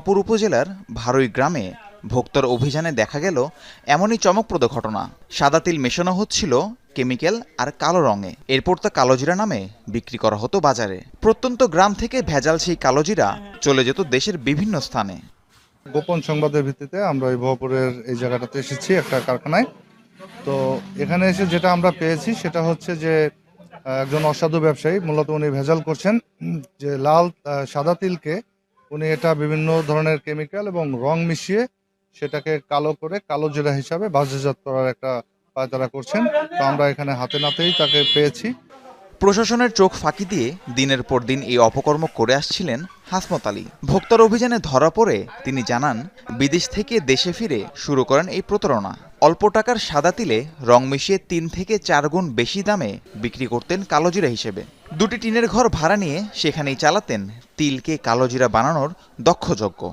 শাহজাহানপুর উপজেলার ভারুই গ্রামে ভোক্তার অভিযানে দেখা গেল এমনই চমকপ্রদ ঘটনা। সাদা তিল মেশানো হচ্ছিল কেমিক্যাল আর কালো রঙে। এরপর তা কালোজিরা নামে বিক্রি করা হতো বাজারে। প্রত্যন্ত গ্রাম থেকে ভেজাল সেই কালোজিরা চলে যেত দেশের বিভিন্ন স্থানে। গোপন সংবাদের ভিত্তিতে আমরা এই ভবাপুরের এই জায়গাটাতে এসেছি একটা কারখানায়। তো এখানে এসে যেটা আমরা পেয়েছি সেটা হচ্ছে যে একজন অসাধু ব্যবসায়ী মূলত উনি ভেজাল করছেন, যে লাল সাদা তিলকে উনি এটা বিভিন্ন ধরনের কেমিক্যাল এবং রং মিশিয়ে সেটাকে কালো করে কালো জিরা হিসাবে বাজারজাত করার একটা পায়তারা করছেন। তো আমরা এখানে হাতে নাতেই তাকে পেয়েছি। প্রশাসনের চোখ ফাঁকি দিয়ে দিনের পর দিন এই অপকর্ম করে আসছিলেন হাসমত আলী। ভোক্তার অভিযানে ধরা পড়ে তিনি জানান, বিদেশ থেকে দেশে ফিরে শুরু করেন এই প্রতারণা। অল্প টাকার সাদা তিলে রং মিশিয়ে ৩ থেকে ৪ গুণ বেশি দামে বিক্রি করতেন কালোজিরা হিসেবে। দুটি টিনের ঘর ভাড়া নিয়ে সেখানেই চালাতেন তিলকে কালোজিরা বানানোর দক্ষ যজ্ঞ।